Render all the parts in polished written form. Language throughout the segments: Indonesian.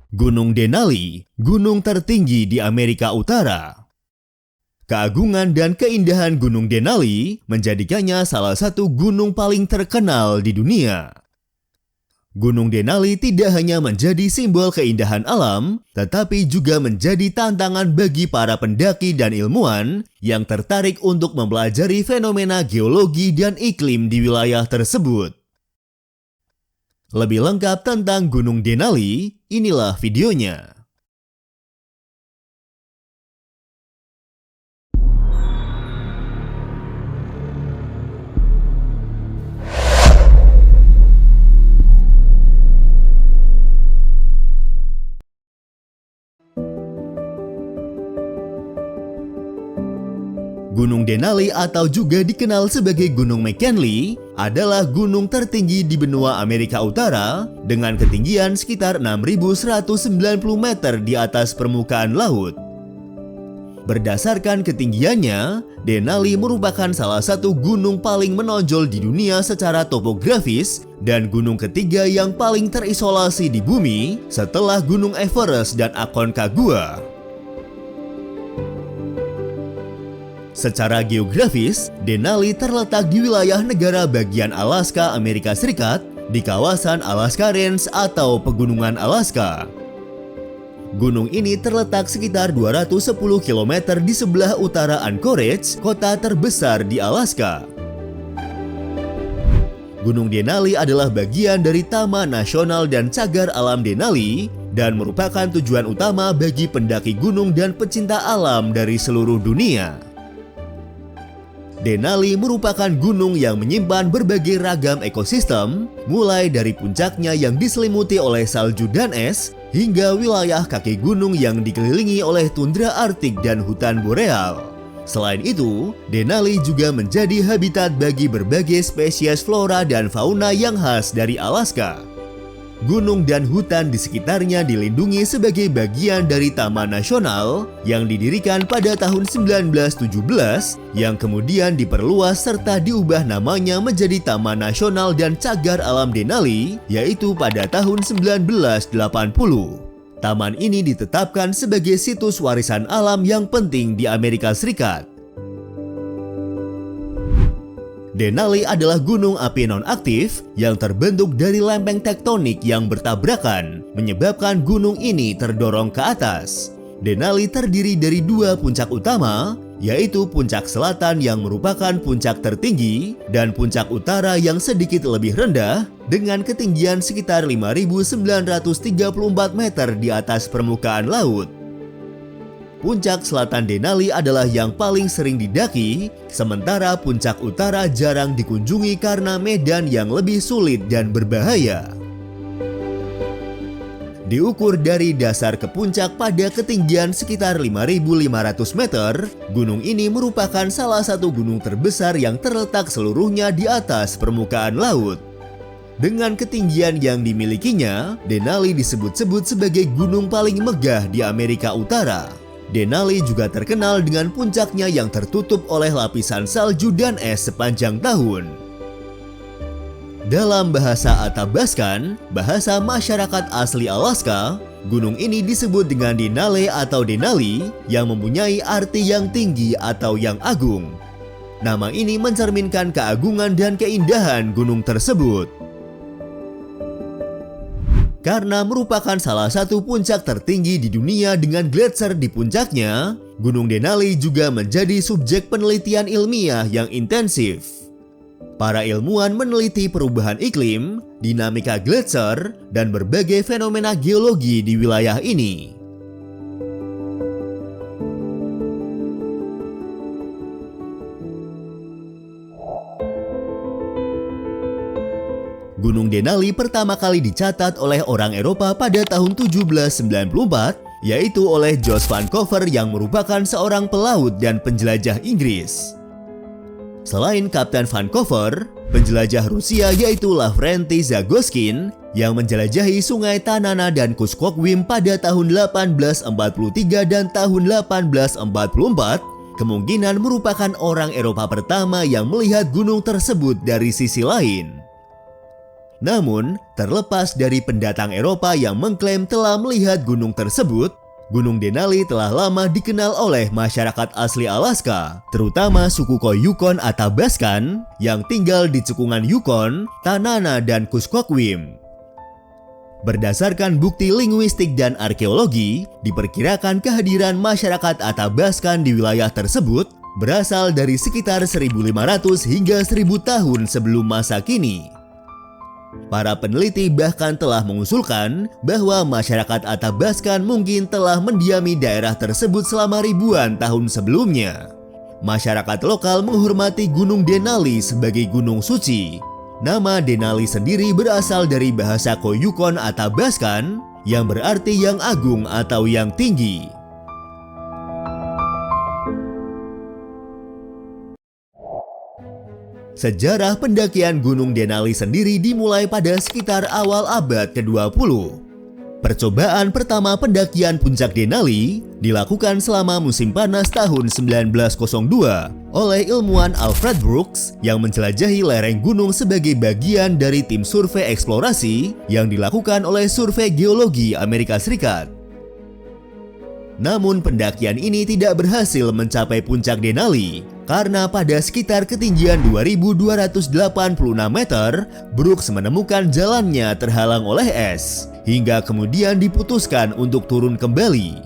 Gunung Denali, gunung tertinggi di Amerika Utara. Keagungan dan keindahan Gunung Denali menjadikannya salah satu gunung paling terkenal di dunia. Gunung Denali tidak hanya menjadi simbol keindahan alam, tetapi juga menjadi tantangan bagi para pendaki dan ilmuwan yang tertarik untuk mempelajari fenomena geologi dan iklim di wilayah tersebut. Lebih lengkap tentang Gunung Denali, inilah videonya. Gunung Denali atau juga dikenal sebagai Gunung McKinley adalah gunung tertinggi di benua Amerika Utara dengan ketinggian sekitar 6.190 meter di atas permukaan laut. Berdasarkan ketinggiannya, Denali merupakan salah satu gunung paling menonjol di dunia secara topografis dan gunung ketiga yang paling terisolasi di bumi setelah Gunung Everest dan Aconcagua. Secara geografis, Denali terletak di wilayah negara bagian Alaska, Amerika Serikat, di kawasan Alaska Range atau Pegunungan Alaska. Gunung ini terletak sekitar 210 km di sebelah utara Anchorage, kota terbesar di Alaska. Gunung Denali adalah bagian dari Taman Nasional dan Cagar Alam Denali dan merupakan tujuan utama bagi pendaki gunung dan pecinta alam dari seluruh dunia. Denali merupakan gunung yang menyimpan berbagai ragam ekosistem, mulai dari puncaknya yang diselimuti oleh salju dan es, hingga wilayah kaki gunung yang dikelilingi oleh tundra Arktik dan hutan boreal. Selain itu, Denali juga menjadi habitat bagi berbagai spesies flora dan fauna yang khas dari Alaska. Gunung dan hutan di sekitarnya dilindungi sebagai bagian dari Taman Nasional yang didirikan pada tahun 1917 yang kemudian diperluas serta diubah namanya menjadi Taman Nasional dan Cagar Alam Denali yaitu pada tahun 1980. Taman ini ditetapkan sebagai situs warisan alam yang penting di Amerika Serikat. Denali adalah gunung api non-aktif yang terbentuk dari lempeng tektonik yang bertabrakan, menyebabkan gunung ini terdorong ke atas. Denali terdiri dari dua puncak utama, yaitu puncak selatan yang merupakan puncak tertinggi dan puncak utara yang sedikit lebih rendah dengan ketinggian sekitar 5.934 meter di atas permukaan laut. Puncak selatan Denali adalah yang paling sering didaki, sementara puncak utara jarang dikunjungi karena medan yang lebih sulit dan berbahaya. Diukur dari dasar ke puncak pada ketinggian sekitar 5.500 meter, gunung ini merupakan salah satu gunung terbesar yang terletak seluruhnya di atas permukaan laut. Dengan ketinggian yang dimilikinya, Denali disebut-sebut sebagai gunung paling megah di Amerika Utara. Denali juga terkenal dengan puncaknya yang tertutup oleh lapisan salju dan es sepanjang tahun. Dalam bahasa Athabaskan, bahasa masyarakat asli Alaska, gunung ini disebut dengan Denali atau Denali yang mempunyai arti yang tinggi atau yang agung. Nama ini mencerminkan keagungan dan keindahan gunung tersebut. Karena merupakan salah satu puncak tertinggi di dunia dengan gletser di puncaknya, Gunung Denali juga menjadi subjek penelitian ilmiah yang intensif. Para ilmuwan meneliti perubahan iklim, dinamika gletser, dan berbagai fenomena geologi di wilayah ini. Gunung Denali pertama kali dicatat oleh orang Eropa pada tahun 1794, yaitu oleh Jos van Cover yang merupakan seorang pelaut dan penjelajah Inggris. Selain Kapten van Cover, penjelajah Rusia yaitu Lavrenti Zagoskin yang menjelajahi sungai Tanana dan Kuskokwim pada tahun 1843 dan tahun 1844, kemungkinan merupakan orang Eropa pertama yang melihat gunung tersebut dari sisi lain. Namun, terlepas dari pendatang Eropa yang mengklaim telah melihat gunung tersebut, Gunung Denali telah lama dikenal oleh masyarakat asli Alaska, terutama suku Koyukon Athabaskan yang tinggal di cekungan Yukon, Tanana, dan Kuskokwim. Berdasarkan bukti linguistik dan arkeologi, diperkirakan kehadiran masyarakat Athabaskan di wilayah tersebut berasal dari sekitar 1500 hingga 1000 tahun sebelum masa kini. Para peneliti bahkan telah mengusulkan bahwa masyarakat Athabaskan mungkin telah mendiami daerah tersebut selama ribuan tahun sebelumnya. Masyarakat lokal menghormati Gunung Denali sebagai gunung suci. Nama Denali sendiri berasal dari bahasa Koyukon Athabaskan yang berarti yang agung atau yang tinggi. Sejarah pendakian Gunung Denali sendiri dimulai pada sekitar awal abad ke-20. Percobaan pertama pendakian puncak Denali dilakukan selama musim panas tahun 1902 oleh ilmuwan Alfred Brooks yang menjelajahi lereng gunung sebagai bagian dari tim survei eksplorasi yang dilakukan oleh Survei Geologi Amerika Serikat. Namun pendakian ini tidak berhasil mencapai puncak Denali karena pada sekitar ketinggian 2286 meter, Brooks menemukan jalannya terhalang oleh es, hingga kemudian diputuskan untuk turun kembali.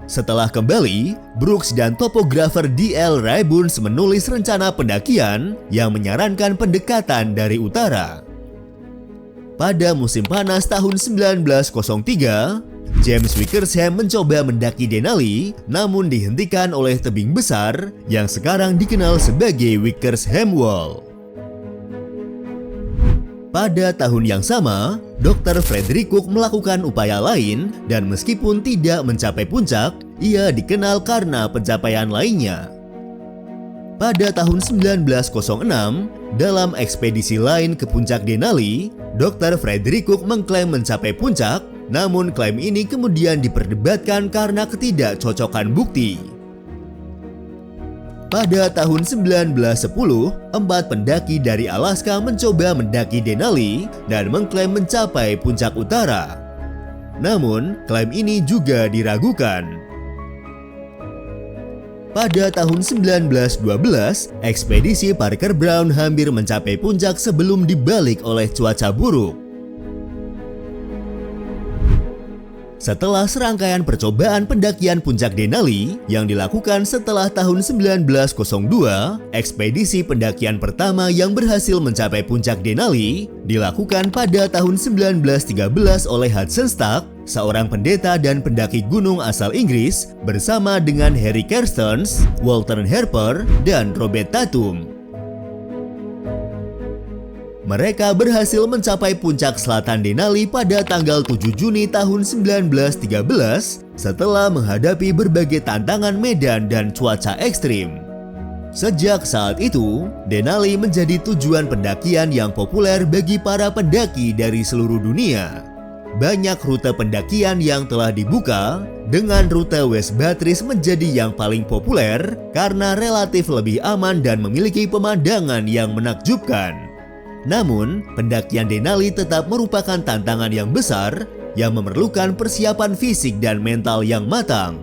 Setelah kembali, Brooks dan topografer D.L. Rayburns menulis rencana pendakian yang menyarankan pendekatan dari utara. Pada musim panas tahun 1903, James Wickersham mencoba mendaki Denali, namun dihentikan oleh tebing besar yang sekarang dikenal sebagai Wickersham Wall. Pada tahun yang sama, Dr. Frederick Cook melakukan upaya lain dan meskipun tidak mencapai puncak, ia dikenal karena pencapaian lainnya. Pada tahun 1906, dalam ekspedisi lain ke puncak Denali, Dr. Frederick Cook mengklaim mencapai puncak, namun klaim ini kemudian diperdebatkan karena ketidakcocokan bukti. Pada tahun 1910, 4 pendaki dari Alaska mencoba mendaki Denali dan mengklaim mencapai puncak utara. Namun, klaim ini juga diragukan. Pada tahun 1912, ekspedisi Parker Brown hampir mencapai puncak sebelum dibalik oleh cuaca buruk. Setelah serangkaian percobaan pendakian puncak Denali yang dilakukan setelah tahun 1902, ekspedisi pendakian pertama yang berhasil mencapai puncak Denali dilakukan pada tahun 1913 oleh Hudson Stark, seorang pendeta dan pendaki gunung asal Inggris bersama dengan Harry Carstens, Walter Harper, dan Robert Tatum. Mereka berhasil mencapai puncak selatan Denali pada tanggal 7 Juni tahun 1913 setelah menghadapi berbagai tantangan medan dan cuaca ekstrim. Sejak saat itu, Denali menjadi tujuan pendakian yang populer bagi para pendaki dari seluruh dunia. Banyak rute pendakian yang telah dibuka, dengan rute West Batris menjadi yang paling populer karena relatif lebih aman dan memiliki pemandangan yang menakjubkan. Namun, pendakian Denali tetap merupakan tantangan yang besar yang memerlukan persiapan fisik dan mental yang matang.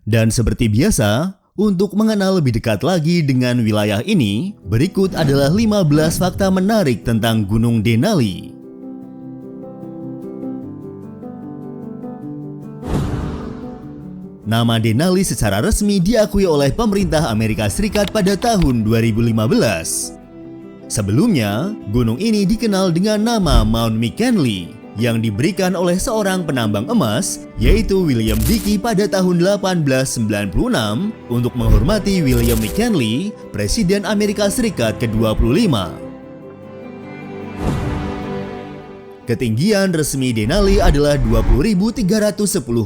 Dan seperti biasa, untuk mengenal lebih dekat lagi dengan wilayah ini, berikut adalah 15 fakta menarik tentang Gunung Denali. Nama Denali secara resmi diakui oleh pemerintah Amerika Serikat pada tahun 2015. Sebelumnya, gunung ini dikenal dengan nama Mount McKinley yang diberikan oleh seorang penambang emas, yaitu William Dickey pada tahun 1896 untuk menghormati William McKinley, Presiden Amerika Serikat ke-25. Ketinggian resmi Denali adalah 20.310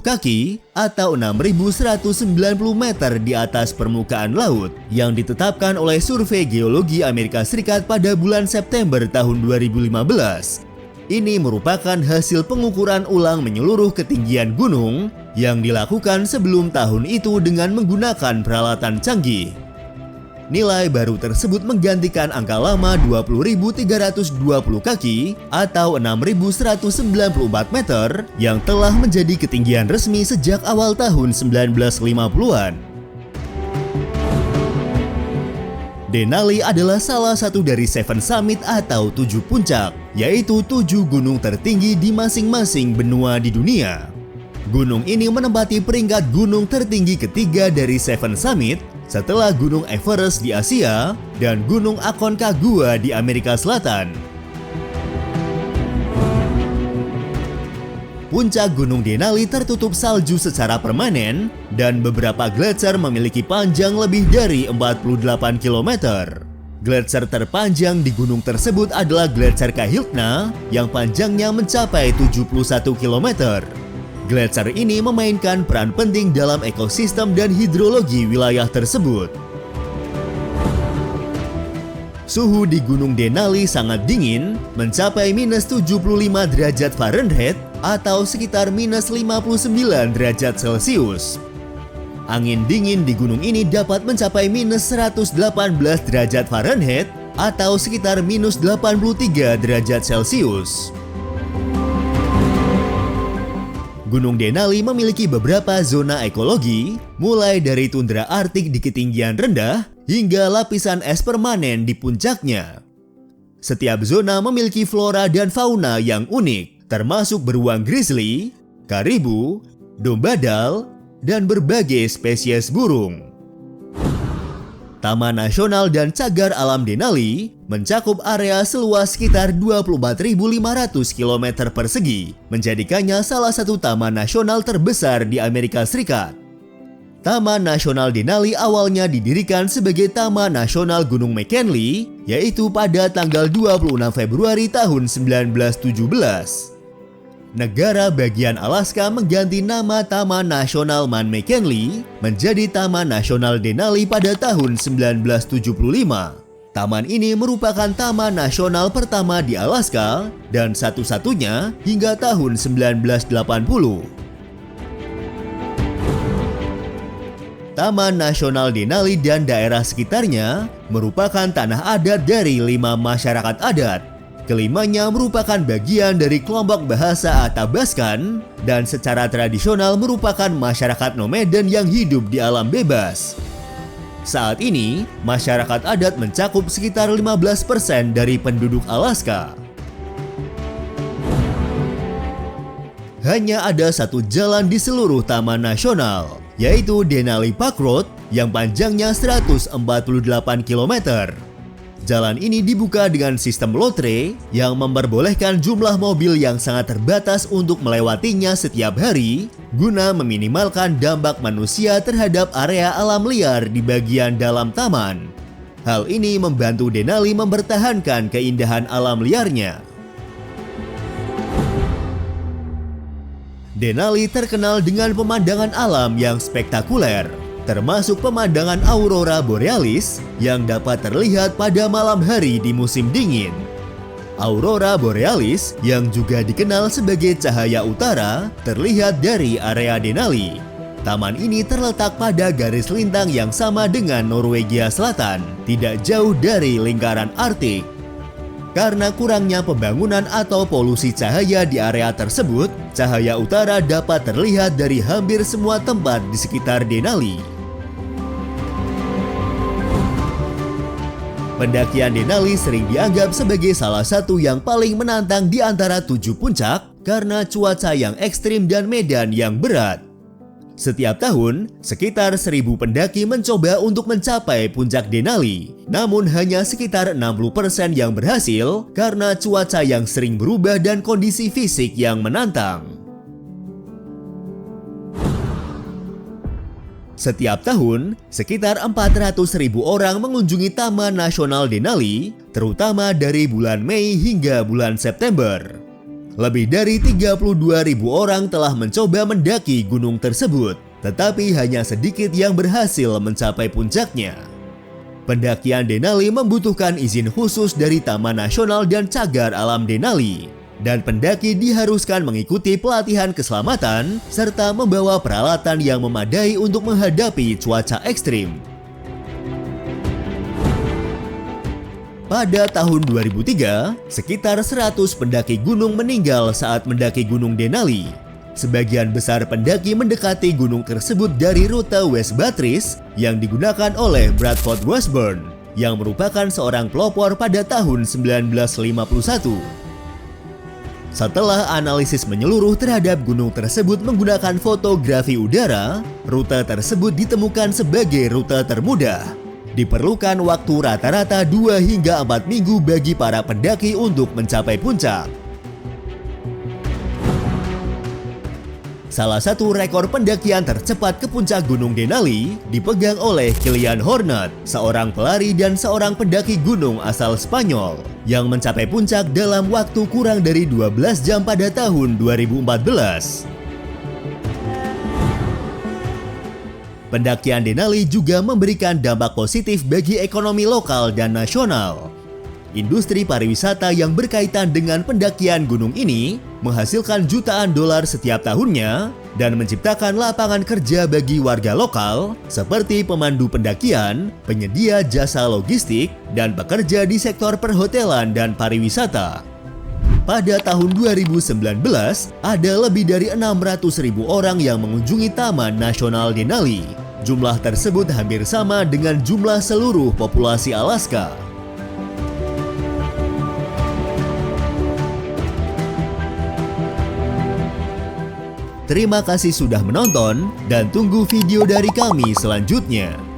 kaki atau 6.190 meter di atas permukaan laut yang ditetapkan oleh Survei Geologi Amerika Serikat pada bulan September tahun 2015. Ini merupakan hasil pengukuran ulang menyeluruh ketinggian gunung yang dilakukan sebelum tahun itu dengan menggunakan peralatan canggih. Nilai baru tersebut menggantikan angka lama 20.320 kaki atau 6.194 meter yang telah menjadi ketinggian resmi sejak awal tahun 1950-an. Denali adalah salah satu dari 7 summit atau 7 puncak, yaitu 7 gunung tertinggi di masing-masing benua di dunia. Gunung ini menempati peringkat gunung tertinggi ketiga dari 7 summit setelah Gunung Everest di Asia dan Gunung Aconcagua di Amerika Selatan. Puncak Gunung Denali tertutup salju secara permanen dan beberapa gletser memiliki panjang lebih dari 48 km. Gletser terpanjang di gunung tersebut adalah Gletser Kahiltna yang panjangnya mencapai 71 km. Gletser ini memainkan peran penting dalam ekosistem dan hidrologi wilayah tersebut. Suhu di Gunung Denali sangat dingin, mencapai minus 75 derajat Fahrenheit atau sekitar minus 59 derajat Celcius. Angin dingin di gunung ini dapat mencapai minus 118 derajat Fahrenheit atau sekitar minus 83 derajat Celcius. Gunung Denali memiliki beberapa zona ekologi, mulai dari tundra Arktik di ketinggian rendah hingga lapisan es permanen di puncaknya. Setiap zona memiliki flora dan fauna yang unik, termasuk beruang grizzly, karibu, domba dal, dan berbagai spesies burung. Taman Nasional dan Cagar Alam Denali mencakup area seluas sekitar 24.500 km persegi, menjadikannya salah satu taman nasional terbesar di Amerika Serikat. Taman Nasional Denali awalnya didirikan sebagai Taman Nasional Gunung McKinley, yaitu pada tanggal 26 Februari tahun 1917. Negara bagian Alaska mengganti nama Taman Nasional Man McKinley menjadi Taman Nasional Denali pada tahun 1975. Taman ini merupakan taman nasional pertama di Alaska dan satu-satunya hingga tahun 1980. Taman Nasional Denali dan daerah sekitarnya merupakan tanah adat dari 5 masyarakat adat. Kelimanya merupakan bagian dari kelompok bahasa Athabaskan dan secara tradisional merupakan masyarakat nomaden yang hidup di alam bebas. Saat ini, masyarakat adat mencakup sekitar 15% dari penduduk Alaska. Hanya ada satu jalan di seluruh Taman Nasional, yaitu Denali Park Road yang panjangnya 148 km. Jalan ini dibuka dengan sistem lotre yang memperbolehkan jumlah mobil yang sangat terbatas untuk melewatinya setiap hari guna meminimalkan dampak manusia terhadap area alam liar di bagian dalam taman. Hal ini membantu Denali mempertahankan keindahan alam liarnya. Denali terkenal dengan pemandangan alam yang spektakuler, termasuk pemandangan aurora borealis yang dapat terlihat pada malam hari di musim dingin. Aurora borealis yang juga dikenal sebagai cahaya utara terlihat dari area Denali. Taman ini terletak pada garis lintang yang sama dengan Norwegia Selatan, tidak jauh dari lingkaran Arktik. Karena kurangnya pembangunan atau polusi cahaya di area tersebut, cahaya utara dapat terlihat dari hampir semua tempat di sekitar Denali. Pendakian Denali sering dianggap sebagai salah satu yang paling menantang di antara 7 puncak karena cuaca yang ekstrim dan medan yang berat. Setiap tahun, sekitar 1.000 pendaki mencoba untuk mencapai puncak Denali, namun hanya sekitar 60% yang berhasil karena cuaca yang sering berubah dan kondisi fisik yang menantang. Setiap tahun, sekitar 400.000 orang mengunjungi Taman Nasional Denali, terutama dari bulan Mei hingga bulan September. Lebih dari 32.000 orang telah mencoba mendaki gunung tersebut, tetapi hanya sedikit yang berhasil mencapai puncaknya. Pendakian Denali membutuhkan izin khusus dari Taman Nasional dan Cagar Alam Denali. dan pendaki diharuskan mengikuti pelatihan keselamatan serta membawa peralatan yang memadai untuk menghadapi cuaca ekstrim. Pada tahun 2003, sekitar 100 pendaki gunung meninggal saat mendaki Gunung Denali. Sebagian besar pendaki mendekati gunung tersebut dari rute West Batris yang digunakan oleh Bradford Washburn, yang merupakan seorang pelopor pada tahun 1951. Setelah analisis menyeluruh terhadap gunung tersebut menggunakan fotografi udara, rute tersebut ditemukan sebagai rute termudah. Diperlukan waktu rata-rata 2 hingga 4 minggu bagi para pendaki untuk mencapai puncak. Salah satu rekor pendakian tercepat ke puncak Gunung Denali dipegang oleh Kilian Hornet, seorang pelari dan seorang pendaki gunung asal Spanyol, yang mencapai puncak dalam waktu kurang dari 12 jam pada tahun 2014. Pendakian Denali juga memberikan dampak positif bagi ekonomi lokal dan nasional. Industri pariwisata yang berkaitan dengan pendakian gunung ini menghasilkan jutaan dolar setiap tahunnya dan menciptakan lapangan kerja bagi warga lokal seperti pemandu pendakian, penyedia jasa logistik, dan pekerja di sektor perhotelan dan pariwisata. Pada tahun 2019, ada lebih dari 600.000 orang yang mengunjungi Taman Nasional Denali. Jumlah tersebut hampir sama dengan jumlah seluruh populasi Alaska. Terima kasih sudah menonton dan tunggu video dari kami selanjutnya.